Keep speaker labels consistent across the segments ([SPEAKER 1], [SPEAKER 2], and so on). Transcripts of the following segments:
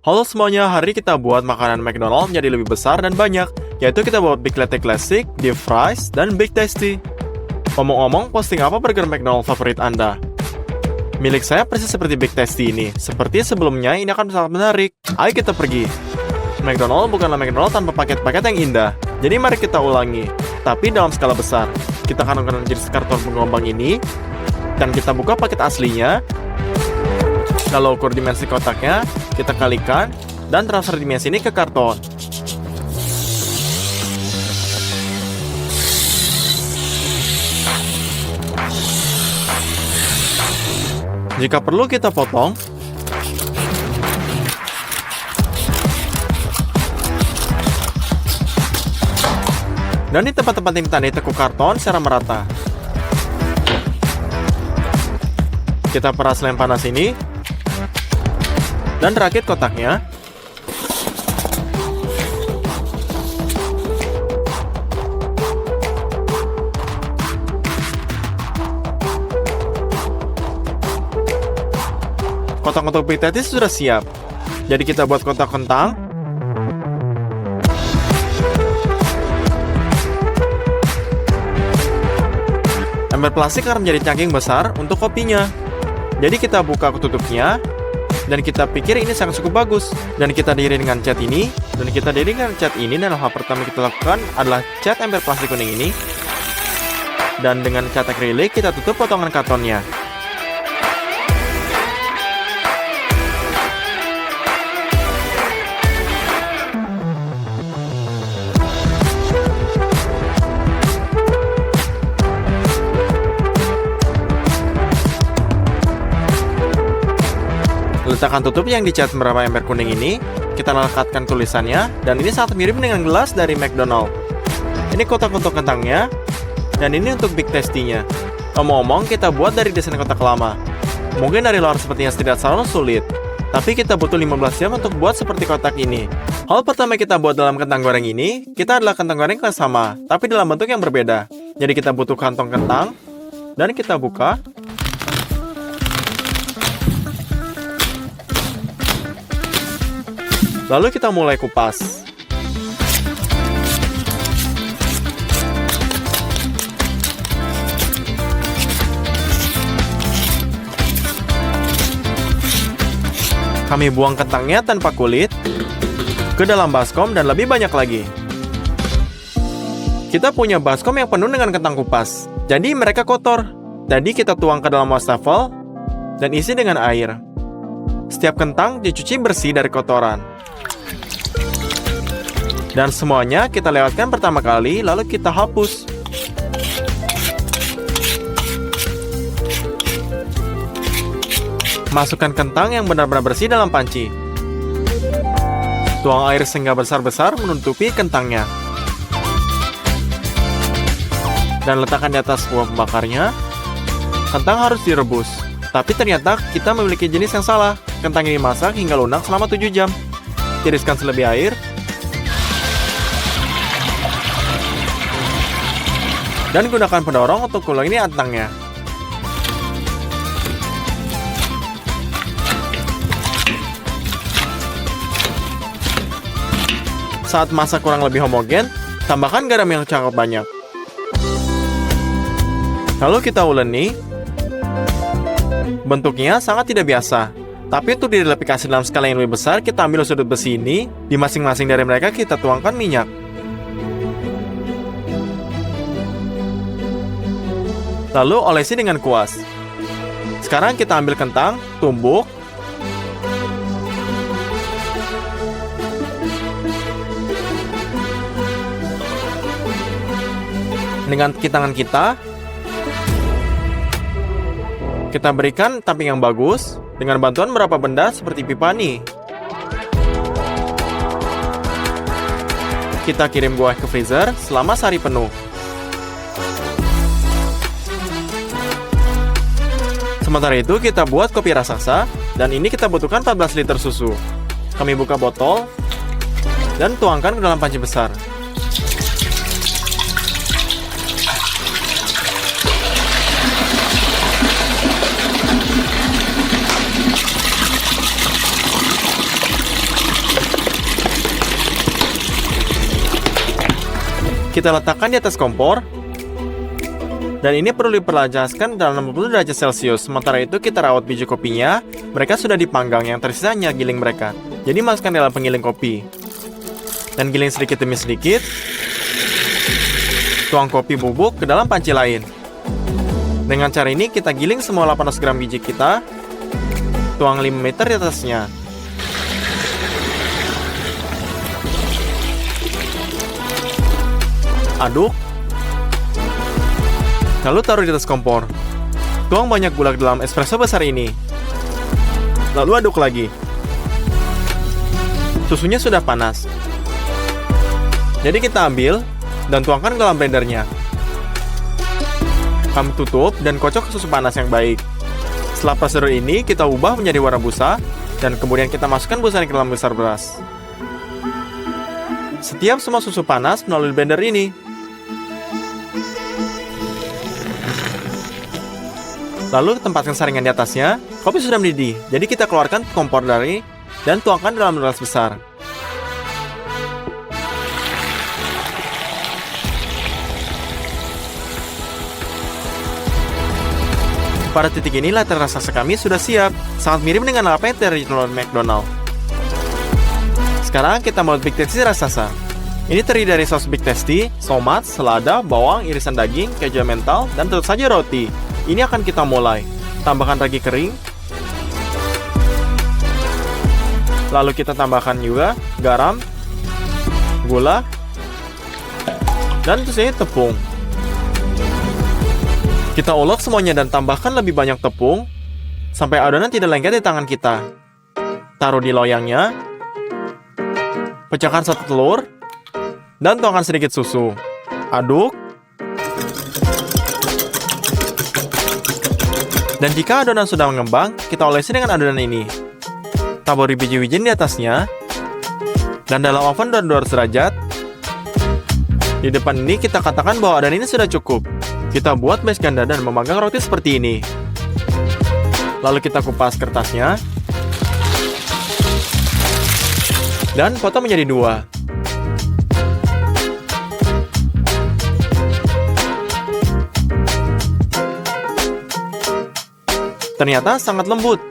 [SPEAKER 1] Halo semuanya, hari ini kita buat makanan McDonald menjadi lebih besar dan banyak, yaitu kita buat Big Latte Classic, Deep Fries, dan Big Tasty. Ngomong-ngomong, posting apa burger McDonald favorit Anda? Milik saya persis seperti Big Tasty ini. Seperti sebelumnya, ini akan sangat menarik. Ayo kita pergi. McDonald bukanlah McDonald tanpa paket-paket yang indah. Jadi mari kita ulangi, tapi dalam skala besar. Kita akan menggunakan jenis karton penggelombang ini, dan kita buka paket aslinya. Kalau ukur dimensi kotaknya, kita kalikan, dan transfer dimensi ini ke karton. Jika perlu kita potong. Dan di tempat-tempat yang tadi tekuk karton secara merata. Kita peras lem panas ini. Dan rakit kotaknya. Kotak untuk Big Tasty sudah siap. Jadi kita buat kotak kentang. Ember plastik akan menjadi cangking besar untuk kopinya. Jadi kita buka tutupnya, dan kita pikir ini sangat cukup bagus. Dan kita diiringi dengan cat ini, dan hal pertama kita lakukan adalah cat ember plastik kuning ini. Dan dengan cat akrilik kita tutup potongan kartonnya. Letakkan tutup yang dicat beberapa ember kuning ini, kita lekatkan tulisannya, dan ini sangat mirip dengan gelas dari McDonald. Ini kotak untuk kentangnya, dan ini untuk Big Tasty-nya. Ngomong-ngomong, kita buat dari desain kotak lama. Mungkin dari luar sepertinya tidak terlalu sulit, tapi kita butuh 15 jam untuk buat seperti kotak ini. Hal pertama kita buat dalam kentang goreng ini, kita adalah kentang goreng yang sama, tapi dalam bentuk yang berbeda. Jadi kita butuh kantong kentang, dan kita buka. Lalu kita mulai kupas. Kami buang kentangnya tanpa kulit ke dalam baskom dan lebih banyak lagi. Kita punya baskom yang penuh dengan kentang kupas, jadi mereka kotor. Jadi kita tuang ke dalam wastafel dan isi dengan air. Setiap kentang dicuci bersih dari kotoran. Dan semuanya kita lewatkan pertama kali, lalu kita hapus. Masukkan kentang yang benar-benar bersih dalam panci. Tuang air sehingga besar-besar menutupi kentangnya. Dan letakkan di atas buah pembakarnya. Kentang harus direbus. Tapi ternyata kita memiliki jenis yang salah. Kentang ini dimasak hingga lunak selama 7 jam. Tiriskan selebih air. Dan gunakan pendorong untuk ulangi kentangnya. Saat masak kurang lebih homogen, tambahkan garam yang cukup banyak. Lalu kita uleni. Bentuknya sangat tidak biasa. Tapi untuk direplikasi dalam skala yang lebih besar, kita ambil sudut besi ini. Di masing-masing dari mereka kita tuangkan minyak. Lalu olesi dengan kuas. Sekarang kita ambil kentang, tumbuk. Dengan tangan kita berikan tamping yang bagus dengan bantuan beberapa benda seperti pipa nih. Kita kirim buah ke freezer selama sehari penuh. Sementara itu kita buat kopi raksasa, dan ini kita butuhkan 14 liter susu. Kami buka botol dan tuangkan ke dalam panci besar. Kita letakkan di atas kompor. Dan ini perlu diperjelaskan dalam 60 derajat Celcius. Sementara itu kita rawat biji kopinya. Mereka sudah dipanggang, yang tersisa hanya giling mereka. Jadi masukkan dalam penggiling kopi. Dan giling sedikit demi sedikit. Tuang kopi bubuk ke dalam panci lain. Dengan cara ini kita giling semua 800 gram biji kita. Tuang 5 ml di atasnya. Aduk. Lalu taruh di atas kompor. Tuang banyak gula ke dalam espresso besar ini. Lalu aduk lagi. Susunya sudah panas. Jadi kita ambil dan tuangkan ke dalam blendernya. Kami tutup dan kocok susu panas yang baik. Setelah prosedur ini, kita ubah menjadi warna busa dan kemudian kita masukkan busa ke dalam besar beras. Setiap semua susu panas melalui blender ini. Lalu tempatkan saringan di atasnya. Kopi sudah mendidih, jadi kita keluarkan kompor dari dan tuangkan dalam gelas besar. Pada titik ini latte raksasa kami sudah siap. Sangat mirip dengan latte dari McDonald. Sekarang kita membuat Big Tasty raksasa. Ini terdiri dari saus Big Tasty, tomat, selada, bawang, irisan daging, keju mental, dan tentu saja roti. Ini akan kita mulai. Tambahkan ragi kering. Lalu kita tambahkan juga garam, gula, dan tentu saja tepung. Kita ulek semuanya dan tambahkan lebih banyak tepung sampai adonan tidak lengket di tangan kita. Taruh di loyangnya. Pecahkan 1 telur dan tuangkan sedikit susu. Aduk. Dan jika adonan sudah mengembang, kita olesi dengan adonan ini. Taburi biji-bijian di atasnya. Dan dalam oven 200 derajat. Di depan ini kita katakan bahwa adonan ini sudah cukup. Kita buat base ganda dan memanggang roti seperti ini. Lalu kita kupas kertasnya. Dan potong menjadi 2. Ternyata sangat lembut.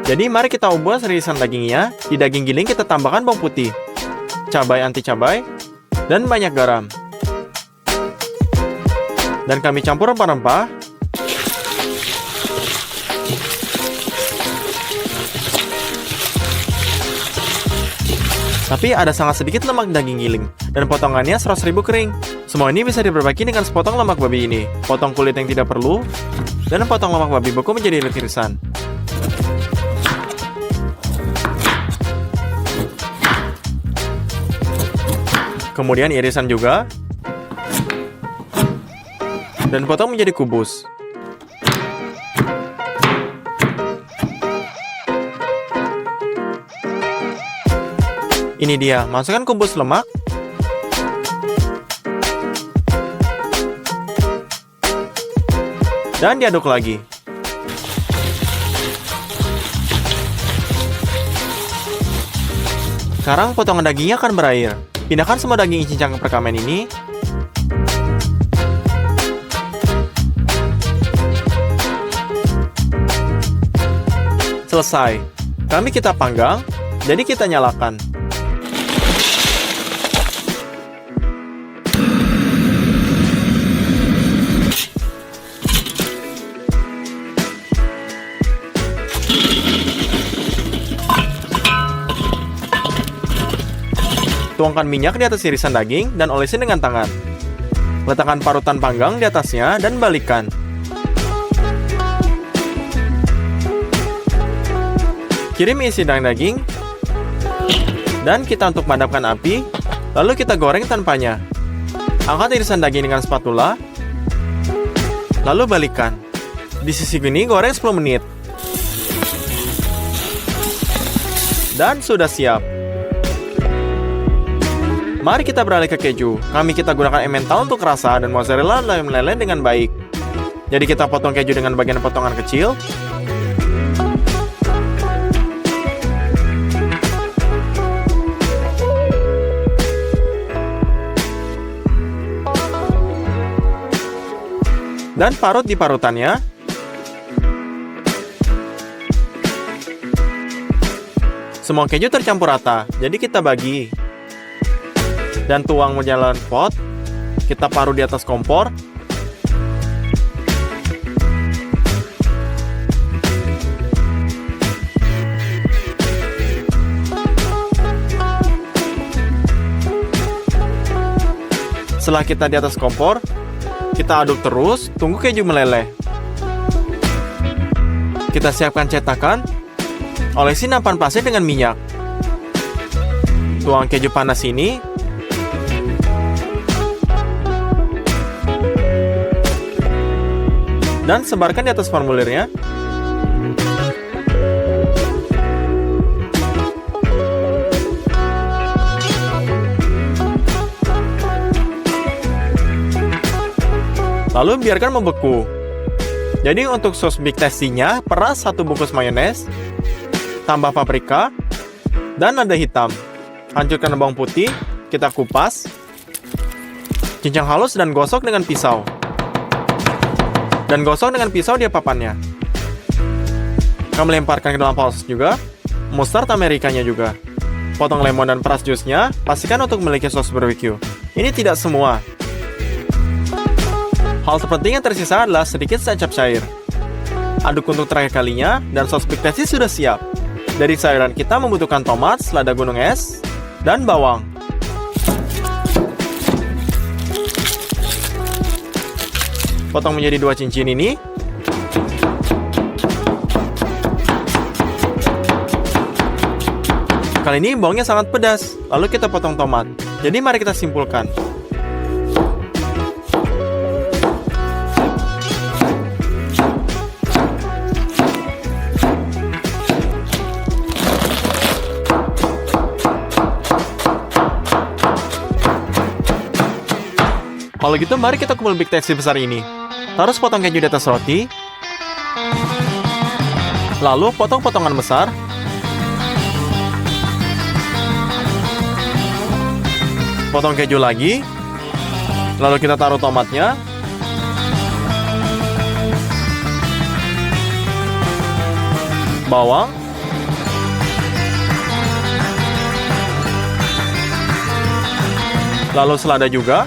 [SPEAKER 1] Jadi mari kita ubah irisan dagingnya. Di daging giling kita tambahkan bawang putih, cabai anti cabai, dan banyak garam. Dan kami campur rempah-rempah. Tapi ada sangat sedikit lemak daging giling. Dan potongannya 100.000 kering. Semua ini bisa diperbaiki dengan sepotong lemak babi ini. Potong kulit yang tidak perlu. Dan potong lemak babi beku menjadi irisan. Kemudian irisan juga. Dan potong menjadi kubus. Ini dia, masukkan kubus lemak. Dan diaduk lagi. Sekarang potongan dagingnya akan berair. Pindahkan semua daging cincang ke perkamen ini. Selesai. Kami kita panggang, jadi kita nyalakan. Tuangkan minyak di atas irisan daging dan olesin dengan tangan. Letakkan parutan panggang di atasnya dan balikkan. Kirim isi daging dan kita untuk padamkan api, lalu kita goreng tanpanya. Angkat irisan daging dengan spatula, lalu balikkan. Di sisi ini goreng 10 menit. Dan sudah siap. Mari kita beralih ke keju. Kami kita gunakan emmental untuk rasa dan mozzarella dan meleleh dengan baik. Jadi kita potong keju dengan bagian potongan kecil. dan parut di parutannya. Semua keju tercampur rata, jadi kita bagi. Dan tuang menjalan pot, kita parut di atas kompor. Setelah kita di atas kompor, kita aduk terus, tunggu keju meleleh. Kita siapkan cetakan, olesi nampan pasir dengan minyak. Tuang keju panas ini. Dan sebarkan di atas formulirnya. Lalu biarkan membeku. Jadi untuk sos Big Tasty-nya, peras 1 bungkus mayones, tambah paprika, dan lada hitam. Hancurkan bawang putih, kita kupas, cincang halus dan gosok dengan pisau. Dan gosok dengan pisau di papannya. Kami lemparkan ke dalam saus juga, mustard Amerikanya juga. Potong lemon dan peras jusnya, pastikan untuk memiliki sos barbecue. Ini tidak semua. Hal terpenting yang tersisa adalah sedikit kecap cair. Aduk untuk terakhir kalinya, dan sos Big Tasty sudah siap. Dari sayuran kita membutuhkan tomat, selada gunung es, dan bawang. Potong menjadi 2 cincin ini. Kali ini bawangnya sangat pedas, lalu kita potong tomat. Jadi mari kita simpulkan. Kalau gitu, mari kita kumpul Big Tasty besar ini. Terus potong keju di atas roti. Lalu potong potongan besar. Potong keju lagi. Lalu kita taruh tomatnya. Bawang. Lalu selada juga.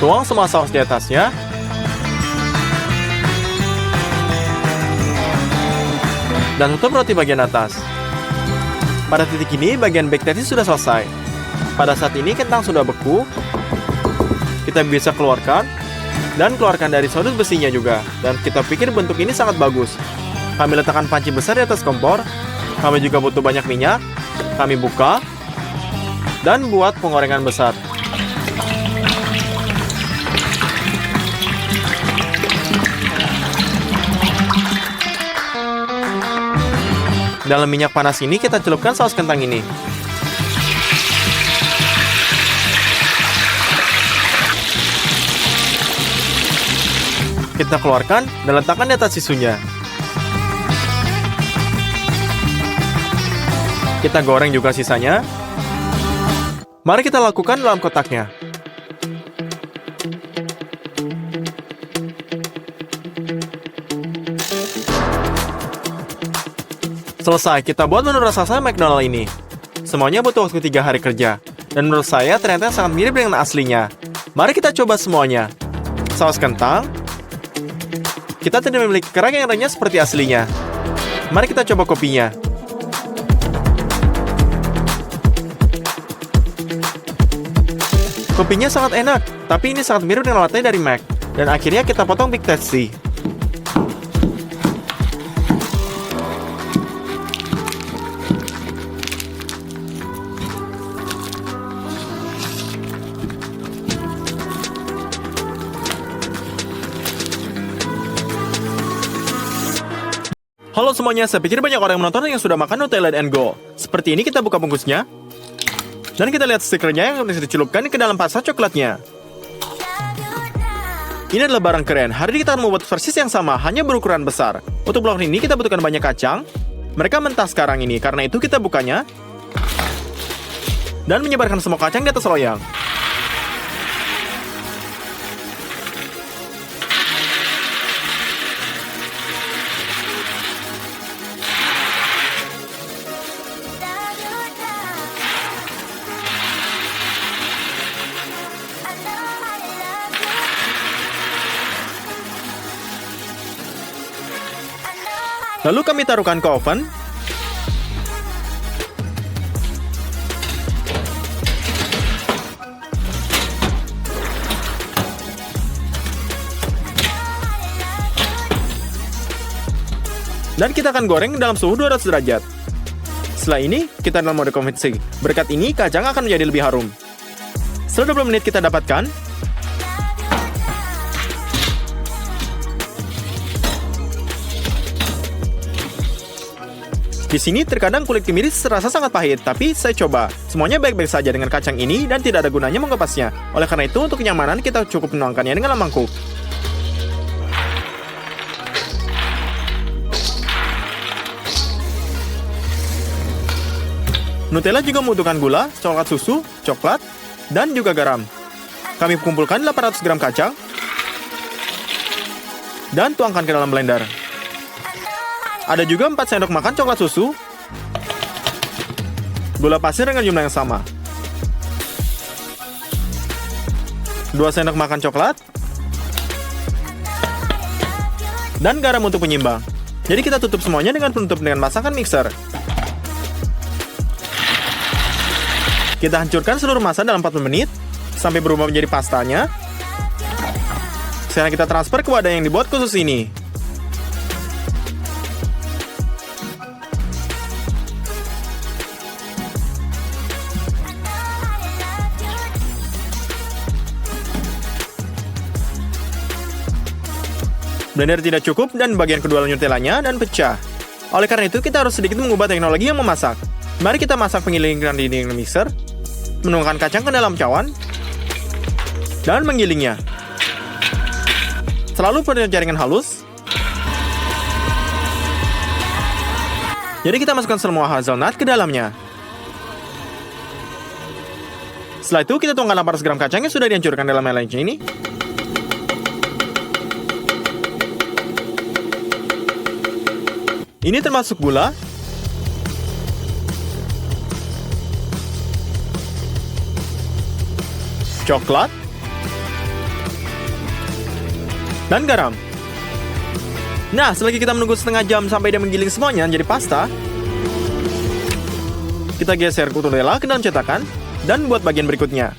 [SPEAKER 1] Tuang semua saus di atasnya. Dan tutup roti bagian atas. Pada titik ini, bagian Big Tasty sudah selesai. Pada saat ini, kentang sudah beku. Kita bisa keluarkan. Dan keluarkan dari sodut besinya juga. Dan kita pikir bentuk ini sangat bagus. Kami letakkan panci besar di atas kompor. Kami juga butuh banyak minyak. Kami buka. Dan buat penggorengan besar. Dalam minyak panas ini kita celupkan saus kentang ini. Kita keluarkan dan letakkan di atas tisunya. Kita goreng juga sisanya. Mari kita lakukan dalam kotaknya. Selesai, kita buat menu raksasa McDonald ini. Semuanya butuh waktu 3 hari kerja. Dan menurut saya ternyata sangat mirip dengan aslinya. Mari kita coba semuanya. Saus kentang. Kita tidak memiliki kerang yang renyah seperti aslinya. Mari kita coba kopinya. Kopinya sangat enak, tapi ini sangat mirip dengan latte dari Mac. Dan akhirnya kita potong Big Tasty. Halo semuanya, saya pikir banyak orang yang menonton yang sudah makan Nutella and Go. Seperti ini kita buka bungkusnya. Dan kita lihat stikernya yang bisa dicelupkan ke dalam pasta coklatnya. Ini adalah barang keren. Hari ini kita akan membuat versi yang sama, hanya berukuran besar. Untuk blok ini kita butuhkan banyak kacang. Mereka mentah sekarang ini, karena itu kita bukanya. Dan menyebarkan semua kacang di atas loyang. Lalu kami taruhkan ke oven. Dan kita akan goreng dalam suhu 200 derajat. Setelah ini, kita dalam mode konveksi. Berkat ini, kacang akan menjadi lebih harum. Setelah 20 menit kita dapatkan. Di sini terkadang kulit kemiris terasa sangat pahit, tapi saya coba. Semuanya baik-baik saja dengan kacang ini dan tidak ada gunanya mengepasnya. Oleh karena itu, untuk kenyamanan kita cukup menuangkannya dengan mangkuk. Nutella juga membutuhkan gula, coklat susu, coklat, dan juga garam. Kami kumpulkan 800 gram kacang dan tuangkan ke dalam blender. Ada juga 4 sendok makan coklat susu, gula pasir dengan jumlah yang sama, 2 sendok makan coklat, dan garam untuk penyimbang. Jadi kita tutup semuanya dengan penutup dengan masakan mixer. Kita hancurkan seluruh massa dalam 40 menit sampai berubah menjadi pastanya. Sekarang kita transfer ke wadah yang dibuat khusus ini. Blender tidak cukup dan bagian kedua Nutellanya dan pecah. Oleh karena itu kita harus sedikit mengubah teknologi yang memasak. Mari kita masak penggilingan di dinding mixer. Menuangkan kacang ke dalam cawan dan menggilingnya. Selalu pada jaringan halus. Jadi kita masukkan semua hazelnut ke dalamnya. Setelah itu kita tuangkan 800 gram kacang yang sudah dihancurkan dalam melange ini. Ini termasuk gula, coklat, dan garam. Nah, selagi kita menunggu setengah jam sampai dia menggiling semuanya menjadi pasta, kita geser Nutella ke dalam cetakan dan buat bagian berikutnya.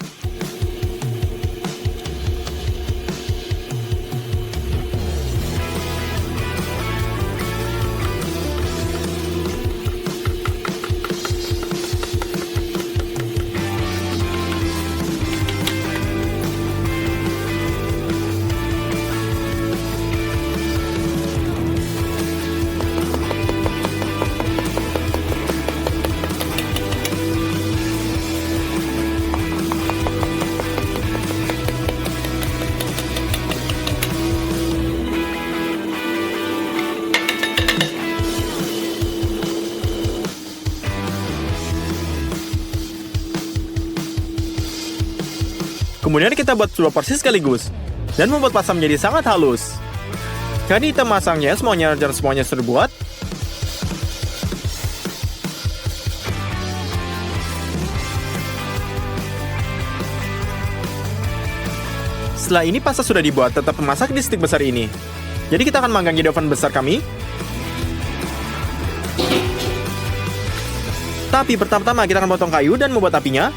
[SPEAKER 1] Kemudian kita buat 2 porsi sekaligus dan membuat pasta menjadi sangat halus. Jadi kita masangnya semuanya dan semuanya sudah dibuat. Setelah ini pasta sudah dibuat, tetap memasak di stik besar ini. Jadi kita akan manggang di oven besar kami. Tapi pertama-tama kita akan potong kayu dan membuat apinya.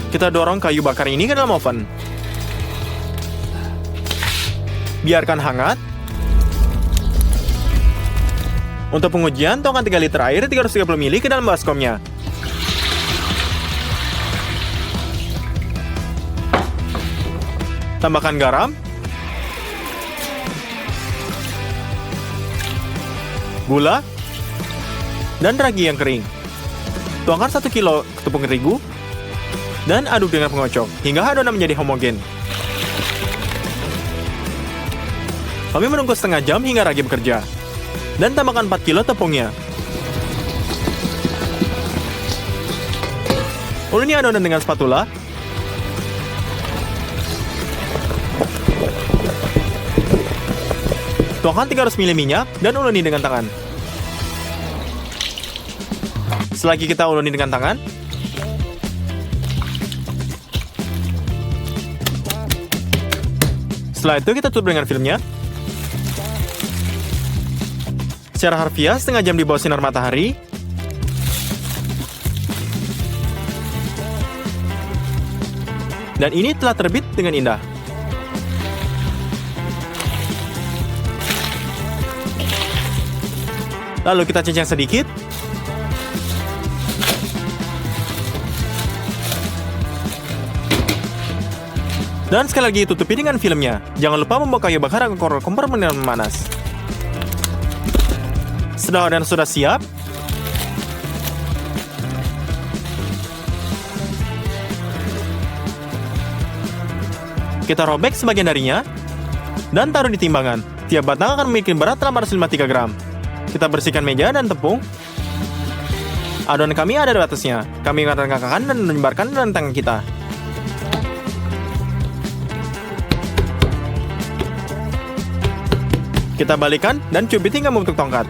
[SPEAKER 1] Kita dorong kayu bakar ini ke dalam oven. Biarkan hangat. Untuk pengujian, tuangkan 3 liter air 330 ml ke dalam baskomnya. Tambahkan garam, gula, dan ragi yang kering. Tuangkan 1 kilo tepung terigu dan aduk dengan pengocok hingga adonan menjadi homogen. Kami menunggu setengah jam hingga ragi bekerja. Dan tambahkan 4 kilo tepungnya. Uleni adonan dengan spatula. Tuangkan 300 ml minyak dan uleni dengan tangan. Selagi kita uleni dengan tangan, setelah itu kita tutup dengan filmnya. Secara harfiah setengah jam di bawah sinar matahari. Dan ini telah terbit dengan indah. Lalu kita cincang sedikit. Dan sekali lagi tutupi dengan filmnya. Jangan lupa membawa kayu bakar agar kompor memanas. Setelah adonan sudah siap, kita robek sebagian darinya dan taruh di timbangan. Tiap batang akan memiliki berat 853 gram. Kita bersihkan meja dan tepung. Adonan kami ada di atasnya. Kami akan renggakan dan menyebarkan dengan tangan kita. Kita balikan dan cubit hingga membentuk tongkat.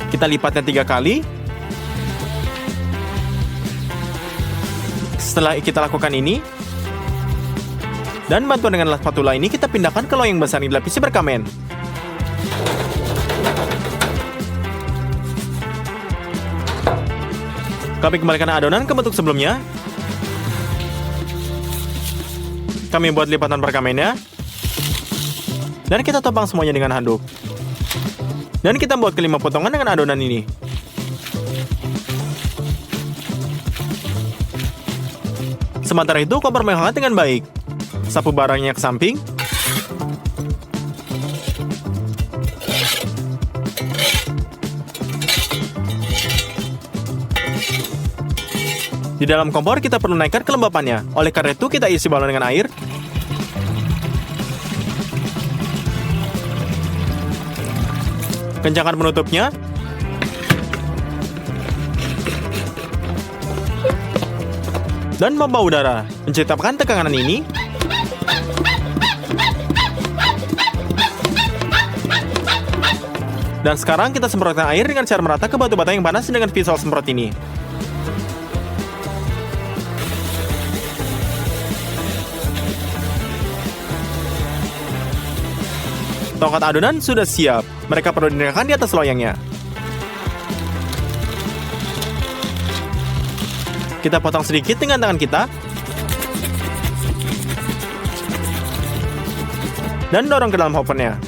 [SPEAKER 1] Kita lipatnya 3 kali. Setelah kita lakukan ini, dan bantuan dengan spatula ini kita pindahkan ke loyang besar yang dilapisi berkamen. Kami kembalikan adonan ke bentuk sebelumnya. Kami buat lipatan perkamennya. Dan kita topang semuanya dengan handuk. Dan kita buat kelima potongan dengan adonan ini. Sementara itu, kompor menghangat dengan baik. Sapu barangnya ke samping. Di dalam kompor kita perlu naikkan kelembapannya. Oleh karena itu, kita isi balon dengan air. Kencangkan penutupnya. Dan pompa udara. Menciptakan tekanan ini. Dan sekarang kita semprotkan air dengan cara merata ke batu bata yang panas dengan visual semprot ini. Tongkat adonan sudah siap. Mereka perlu diletakkan di atas loyangnya. Kita potong sedikit dengan tangan kita. Dan dorong ke dalam ovennya.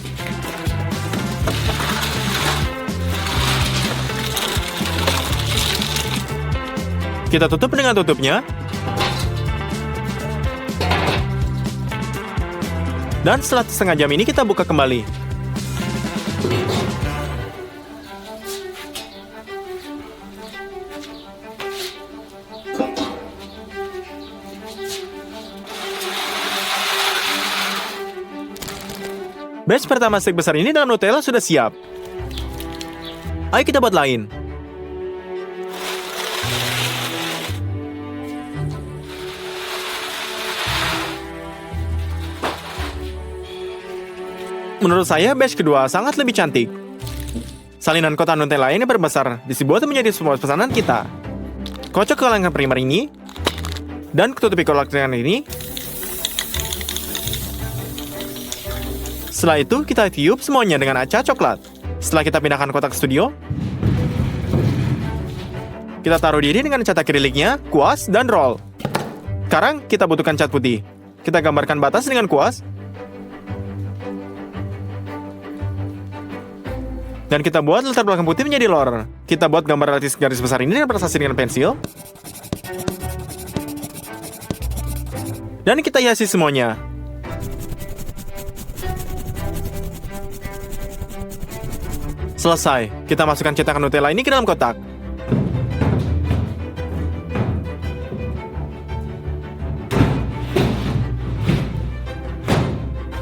[SPEAKER 1] Kita tutup dengan tutupnya. Dan setelah setengah jam ini kita buka kembali. Batch pertama steak besar ini dalam Nutella sudah siap. Ayo kita buat lain. Menurut saya, batch kedua sangat lebih cantik. Salinan kotak Nutella ini berbesar, dibuat menjadi sebuah pesanan kita. Kocok ke langkah primer ini, dan tutupi kotak dengan ini. Setelah itu, kita tiup semuanya dengan aca coklat. Setelah kita pindahkan kotak studio, kita taruh diri dengan cat akriliknya, kuas, dan roll. Sekarang, kita butuhkan cat putih. Kita gambarkan batas dengan kuas. Dan kita buat latar belakang putih menjadi lor. Kita buat gambar garis besar ini dengan prestasi dengan pensil. Dan kita hiasi semuanya. Selesai. Kita masukkan cetakan Nutella ini ke dalam kotak.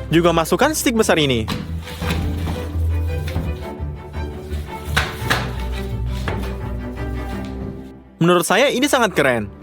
[SPEAKER 1] Juga masukkan stick besar ini. Menurut saya ini sangat keren.